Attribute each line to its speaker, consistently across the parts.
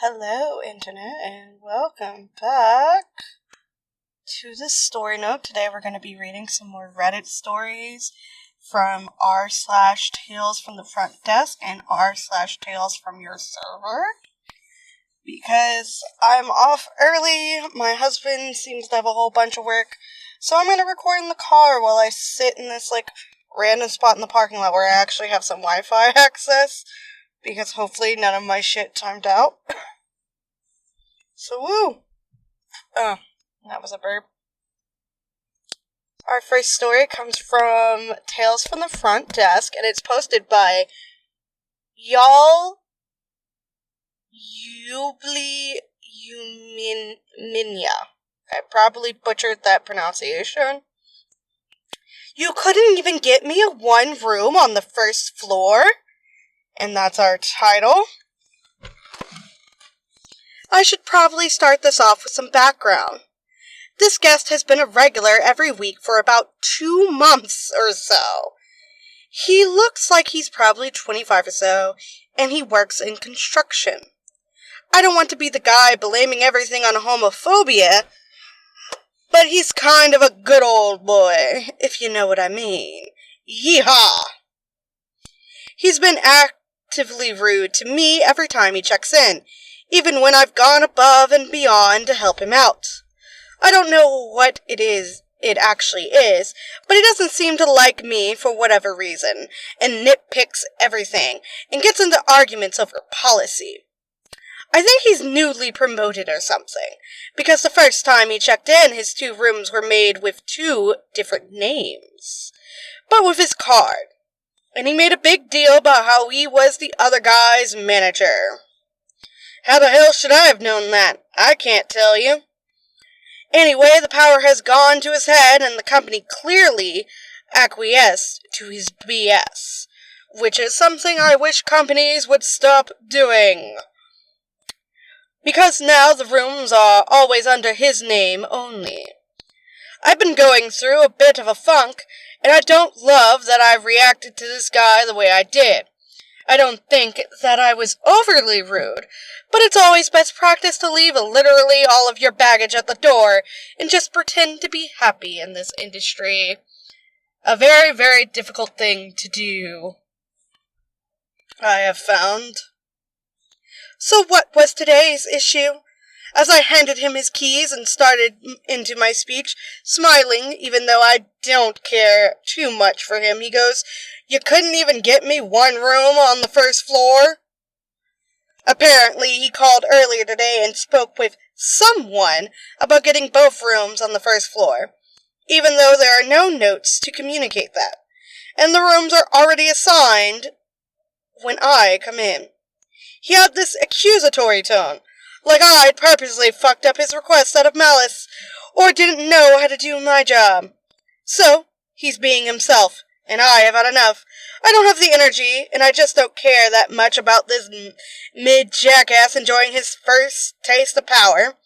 Speaker 1: Hello, Internet, and welcome back to this story note. Today we're going to be reading some more Reddit stories from r/Tales from the Front Desk and r/Tales from your server. Because I'm off early, my husband seems to have a whole bunch of work, so I'm going to record in the car while I sit in this, random spot in the parking lot where I actually have some Wi-Fi access. Because hopefully none of my shit timed out. So, woo! Oh, that was a burp. Our first story comes from Tales from the Front Desk, and it's posted by Y'all Minya. I probably butchered that pronunciation. You couldn't even get me a one room on the first floor? And that's our title. I should probably start this off with some background. This guest has been a regular every week for about 2 months or so. He looks like he's probably 25 or so, and he works in construction. I don't want to be the guy blaming everything on homophobia, but he's kind of a good old boy, if you know what I mean. Yeehaw! He's been actively rude to me every time he checks in, even when I've gone above and beyond to help him out. I don't know what it actually is, but he doesn't seem to like me for whatever reason, and nitpicks everything, and gets into arguments over policy. I think he's newly promoted or something, because the first time he checked in, his 2 rooms were made with 2 different names, but with his card. And he made a big deal about how he was the other guy's manager. How the hell should I have known that? I can't tell you. Anyway, the power has gone to his head, and the company clearly acquiesced to his BS, which is something I wish companies would stop doing. Because now the rooms are always under his name only. I've been going through a bit of a funk, and I don't love that I reacted to this guy the way I did. I don't think that I was overly rude, but it's always best practice to leave literally all of your baggage at the door and just pretend to be happy in this industry. A very, very difficult thing to do, I have found. So what was today's issue? As I handed him his keys and started into my speech, smiling, even though I don't care too much for him, he goes, "You couldn't even get me one room on the first floor?" Apparently, he called earlier today and spoke with someone about getting both rooms on the first floor, even though there are no notes to communicate that, and the rooms are already assigned when I come in. He had this accusatory tone, like I'd purposely fucked up his request out of malice, or didn't know how to do my job. So, he's being himself, and I have had enough. I don't have the energy, and I just don't care that much about this mid-jackass enjoying his first taste of power.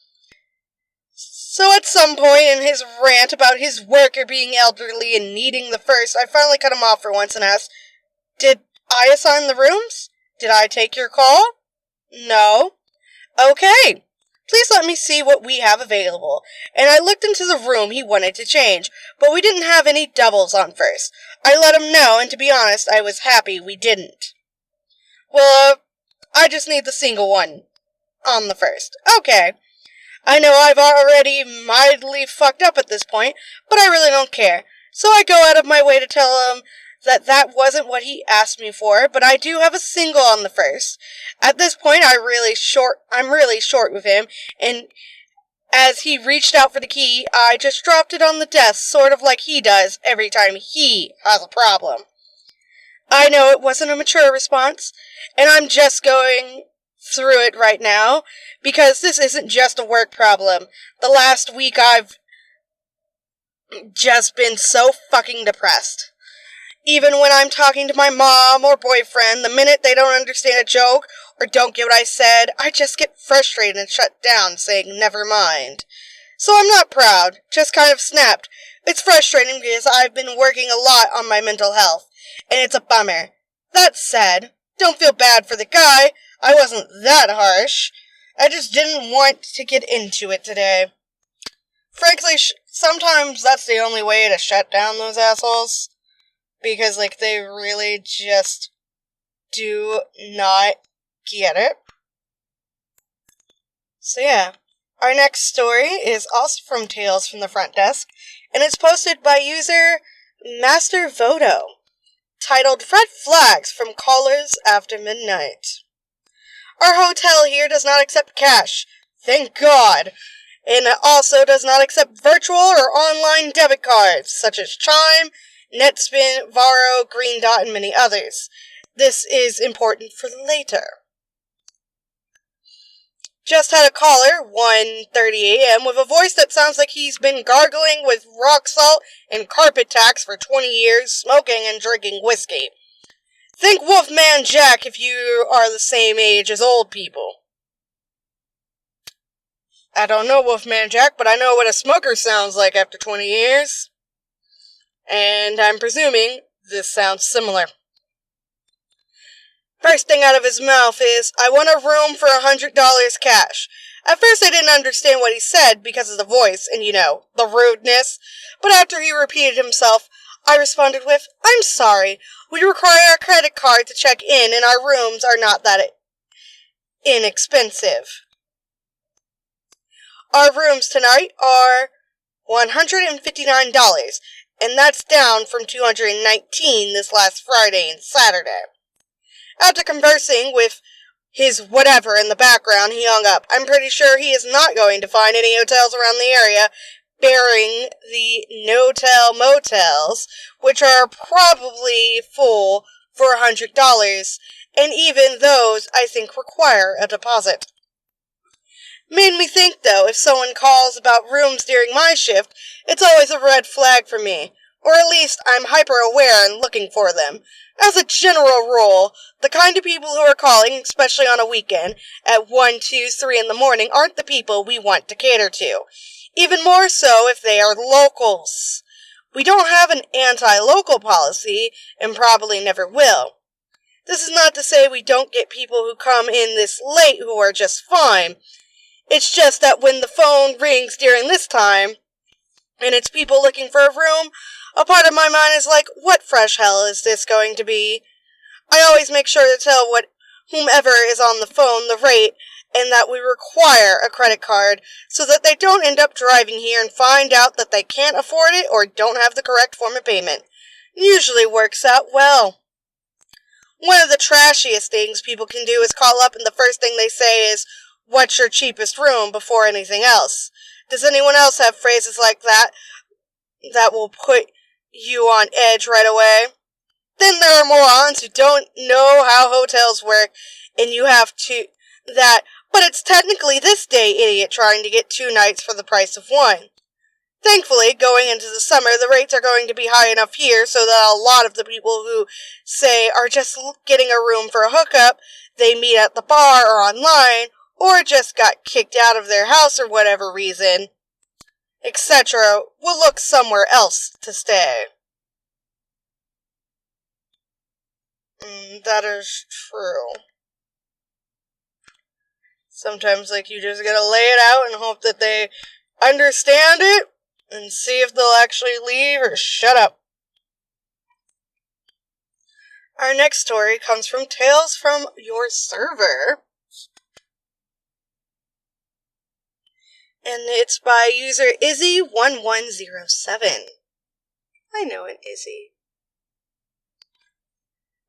Speaker 1: So at some point in his rant about his worker being elderly and needing the first, I finally cut him off for once and asked, "Did I assign the rooms? Did I take your call?" "No." "Okay. Please let me see what we have available." And I looked into the room he wanted to change, but we didn't have any doubles on first. I let him know, and to be honest, I was happy we didn't. "Well, I just need the single one on the first." "Okay. I know I've already mildly fucked up at this point, but I really don't care. So I go out of my way to tell him that wasn't what he asked me for, but I do have a single on the first. At this point, I'm really short with him, and as he reached out for the key, I just dropped it on the desk, sort of like he does every time he has a problem. I know it wasn't a mature response, and I'm just going through it right now, because this isn't just a work problem. The last week I've just been so fucking depressed. Even when I'm talking to my mom or boyfriend, the minute they don't understand a joke or don't get what I said, I just get frustrated and shut down, saying never mind. So I'm not proud, just kind of snapped. It's frustrating because I've been working a lot on my mental health, and it's a bummer. That said, don't feel bad for the guy. I wasn't that harsh. I just didn't want to get into it today. Frankly, sometimes that's the only way to shut down those assholes. Because, they really just do not get it. So yeah, our next story is also from Tales from the Front Desk, and it's posted by user Master Voto, titled Red Flags from Callers After Midnight. Our hotel here does not accept cash, thank God, and it also does not accept virtual or online debit cards, such as Chime, NetSpin, Varo, Green Dot, and many others. This is important for later. Just had a caller, 1:30 a.m., with a voice that sounds like he's been gargling with rock salt and carpet tacks for 20 years, smoking and drinking whiskey. Think Wolfman Jack if you are the same age as old people. I don't know Wolfman Jack, but I know what a smoker sounds like after 20 years. And I'm presuming this sounds similar. First thing out of his mouth is, I want a room for $100 cash. At first I didn't understand what he said because of the voice and, the rudeness. But after he repeated himself, I responded with, I'm sorry, we require a credit card to check in and our rooms are not that inexpensive. Our rooms tonight are $159, and that's down from $219 this last Friday and Saturday. After conversing with his whatever in the background, he hung up. I'm pretty sure he is not going to find any hotels around the area bearing the no-tell motels, which are probably full for $100, and even those, I think, require a deposit. Made me think, though, if someone calls about rooms during my shift, it's always a red flag for me. Or at least I'm hyper-aware and looking for them. As a general rule, the kind of people who are calling, especially on a weekend, at 1, 2, 3 in the morning, aren't the people we want to cater to. Even more so if they are locals. We don't have an anti-local policy, and probably never will. This is not to say we don't get people who come in this late who are just fine. It's just that when the phone rings during this time, and it's people looking for a room, a part of my mind is like, what fresh hell is this going to be? I always make sure to tell whomever is on the phone the rate, and that we require a credit card, so that they don't end up driving here and find out that they can't afford it or don't have the correct form of payment. It usually works out well. One of the trashiest things people can do is call up and the first thing they say is, what's your cheapest room, before anything else. Does anyone else have phrases like that will put you on edge right away? Then there are morons who don't know how hotels work, and you have to but it's technically this day idiot trying to get 2 nights for the price of 1. Thankfully, going into the summer, the rates are going to be high enough here so that a lot of the people who say are just getting a room for a hookup, they meet at the bar or online, or just got kicked out of their house or whatever reason, etc., will look somewhere else to stay. That is true. Sometimes, you just gotta lay it out and hope that they understand it, and see if they'll actually leave or shut up. Our next story comes from Tales from Your Server. And it's by user Izzy1107. I know an Izzy.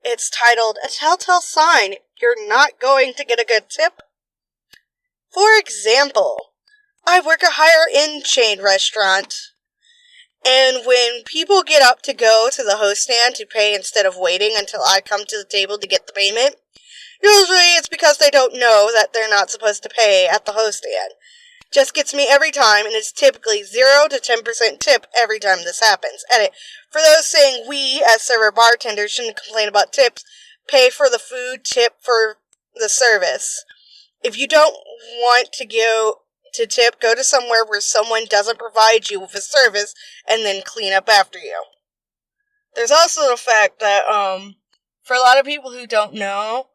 Speaker 1: It's titled, A Telltale Sign You're Not Going to Get a Good Tip. For example, I work a higher-end chain restaurant, and when people get up to go to the host stand to pay instead of waiting until I come to the table to get the payment, usually it's because they don't know that they're not supposed to pay at the host stand. Just gets me every time, and it's typically 0 to 10% tip every time this happens. Edit. For those saying we, as server bartenders, shouldn't complain about tips, pay for the food, tip for the service. If you don't want to go to tip, go to somewhere where someone doesn't provide you with a service, and then clean up after you. There's also the fact that, for a lot of people who don't know,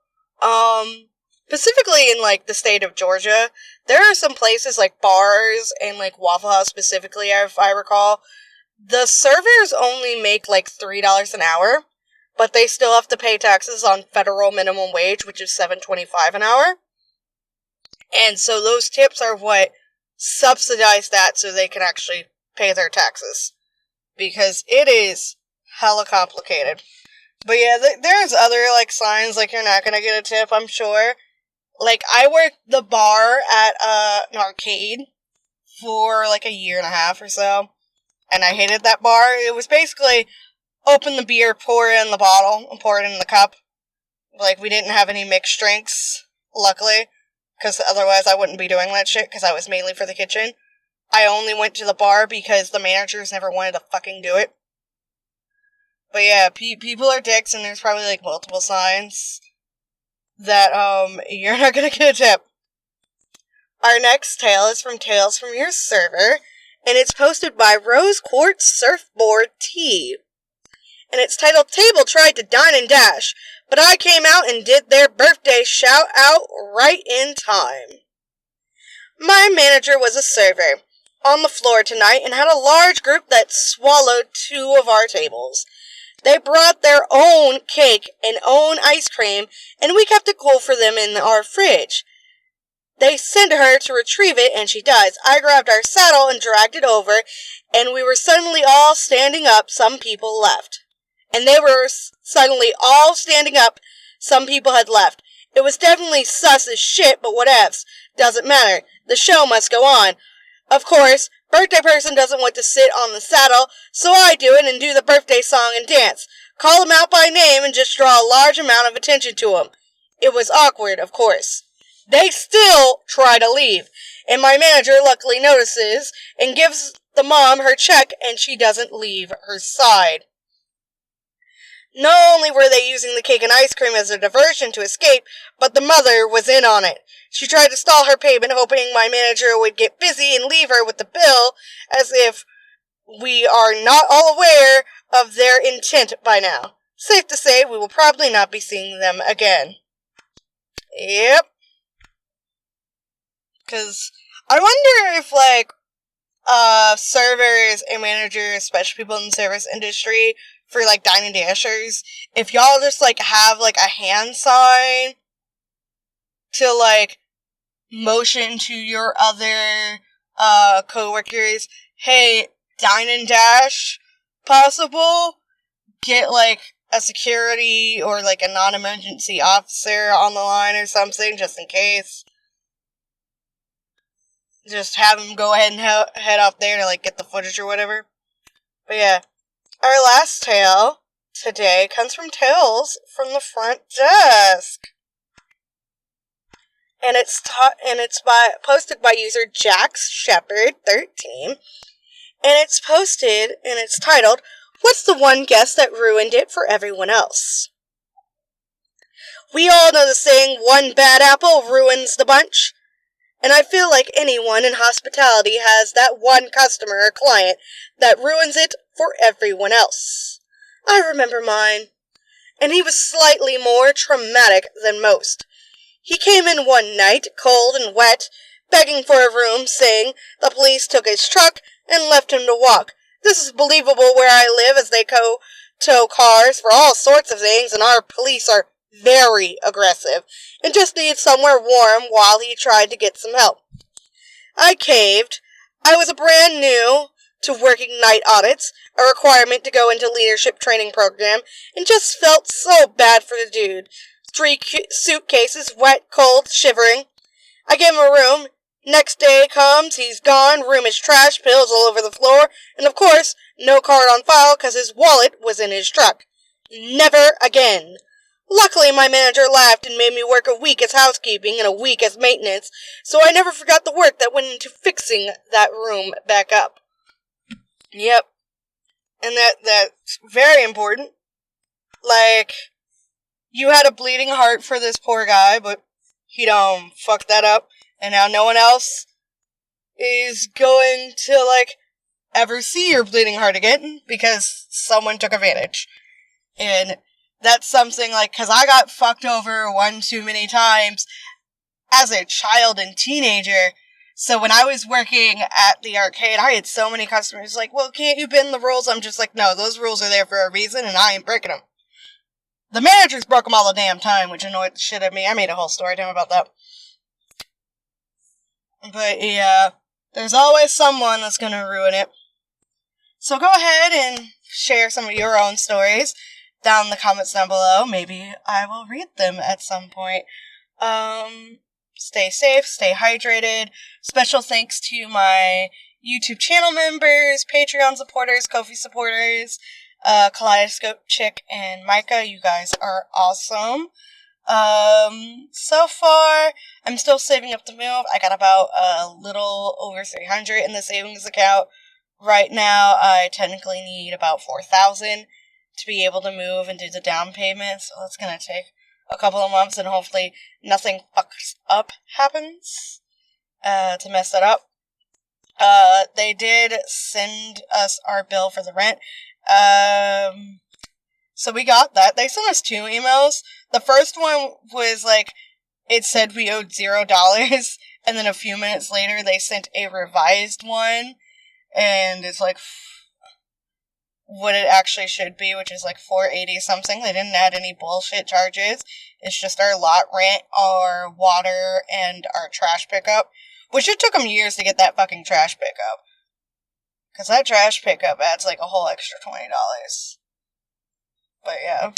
Speaker 1: specifically in, like, the state of Georgia, there are some places, like, bars and, like, Waffle House specifically, if I recall, the servers only make, like, $3 an hour, but they still have to pay taxes on federal minimum wage, which is $7.25 an hour. And so those tips are what subsidize that so they can actually pay their taxes. Because it is hella complicated. But yeah, there's other, like, signs, like, you're not gonna get a tip, I'm sure. Like, I worked the bar at an arcade for, like, a year and a half or so. And I hated that bar. It was basically open the beer, pour it in the bottle, and pour it in the cup. Like, we didn't have any mixed drinks, luckily. Because otherwise I wouldn't be doing that shit, because I was mainly for the kitchen. I only went to the bar because the managers never wanted to fucking do it. But yeah, people are dicks, and there's probably, like, multiple signs that, you're not gonna get a tip. Our next tale is from Tales from Your Server, and it's posted by Rose Quartz Surfboard Tea. And it's titled, Table Tried to Dine and Dash, but I came out and did their birthday shout out right in time. My manager was a server on the floor tonight and had a large group that swallowed 2 of our tables. They brought their own cake and own ice cream, and we kept it cool for them in our fridge. They sent her to retrieve it, and she does. I grabbed our saddle and dragged it over, and we were suddenly all standing up. Some people left. And they were suddenly all standing up. Some people had left. It was definitely sus as shit, but whatevs. Doesn't matter. The show must go on. Of course, birthday person doesn't want to sit on the saddle, so I do it and do the birthday song and dance. Call them out by name and just draw a large amount of attention to them. It was awkward, of course. They still try to leave, and my manager luckily notices and gives the mom her check, and she doesn't leave her side. Not only were they using the cake and ice cream as a diversion to escape, but the mother was in on it. She tried to stall her payment, hoping my manager would get busy and leave her with the bill, as if we are not all aware of their intent by now. Safe to say, we will probably not be seeing them again. Yep. Because I wonder if, like, servers and managers, especially people in the service industry, for, like, Dine and Dashers, if y'all just, like, have, like, a hand sign to, like, motion to your other, coworkers, hey, Dine and Dash, possible? Get, like, a security or, like, a non-emergency officer on the line or something, just in case. Just have them go ahead and head out there to, like, get the footage or whatever. But yeah. Our last tale today comes from Tales from the Front Desk. And it's posted by user JaxShepard13. And it's posted, and it's titled, What's the One Guest That Ruined It for Everyone Else? We all know the saying, one bad apple ruins the bunch. And I feel like anyone in hospitality has that one customer or client that ruins it for everyone else. I remember mine, and he was slightly more traumatic than most. He came in one night, cold and wet, begging for a room, saying the police took his truck and left him to walk. This is believable where I live, as they tow cars for all sorts of things, and our police are very aggressive, and just needed somewhere warm while he tried to get some help. I caved. I was brand new to working night audits, a requirement to go into leadership training program, and just felt so bad for the dude. 3 suitcases, wet, cold, shivering. I gave him a room. Next day comes, he's gone, room is trash, pills all over the floor, and of course, no card on file because his wallet was in his truck. Never again. Luckily, my manager laughed and made me work a week as housekeeping and a week as maintenance, so I never forgot the work that went into fixing that room back up. Yep. And that's very important. Like, you had a bleeding heart for this poor guy, but he fucked that up, and now no one else is going to, like, ever see your bleeding heart again, because someone took advantage. And that's something, like, because I got fucked over one too many times, as a child and teenager. So when I was working at the arcade, I had so many customers like, well, can't you bend the rules? I'm just like, no, those rules are there for a reason, and I ain't breaking them. The managers broke them all the damn time, which annoyed the shit out of me. I made a whole story time about that. But yeah, there's always someone that's gonna ruin it. So go ahead and share some of your own stories down in the comments down below. Maybe I will read them at some point. Stay safe, stay hydrated. Special thanks to my YouTube channel members, Patreon supporters, Ko-fi supporters, Kaleidoscope Chick, and Micah. You guys are awesome. So far, I'm still saving up to move. I got about a little over 300 in the savings account. Right now, I technically need about 4,000 to be able to move and do the down payment, so that's gonna take a couple of months, and hopefully nothing fucks up happens to mess that up. They did send us our bill for the rent. So we got that. They sent us 2 emails. The first one was like, it said we owed $0, and then a few minutes later they sent a revised one, and it's like what it actually should be, which is like $480 something. They didn't add any bullshit charges. It's just our lot rent, our water, and our trash pickup. Which it took them years to get that fucking trash pickup. Because that trash pickup adds like a whole extra $20. But yeah.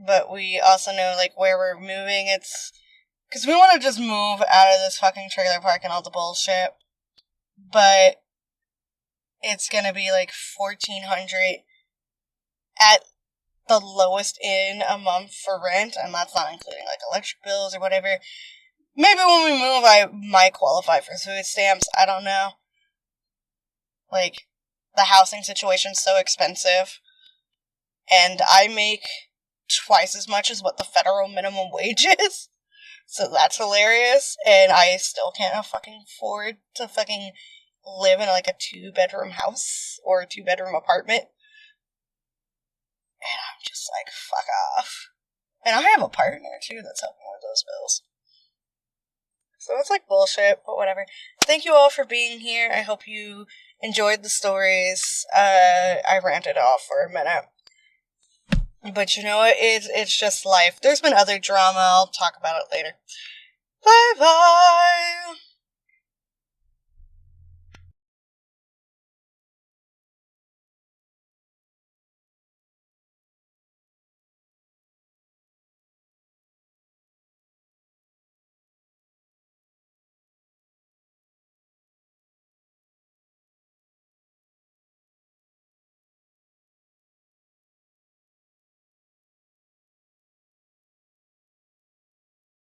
Speaker 1: But we also know like where we're moving. It's because we want to just move out of this fucking trailer park and all the bullshit. But it's gonna be like $1,400 at the lowest in a month for rent, and that's not including like electric bills or whatever. Maybe when we move, I might qualify for food stamps. I don't know. Like, the housing situation's so expensive, and I make twice as much as what the federal minimum wage is. So that's hilarious, and I still can't fucking afford to fucking live in like a 2-bedroom house or a 2-bedroom apartment. And I'm just like, fuck off. And I have a partner too that's helping with those bills. So it's like bullshit, but whatever. Thank you all for being here. I hope you enjoyed the stories. I ranted off for a minute. But you know what? It's just life. There's been other drama. I'll talk about it later. Bye bye!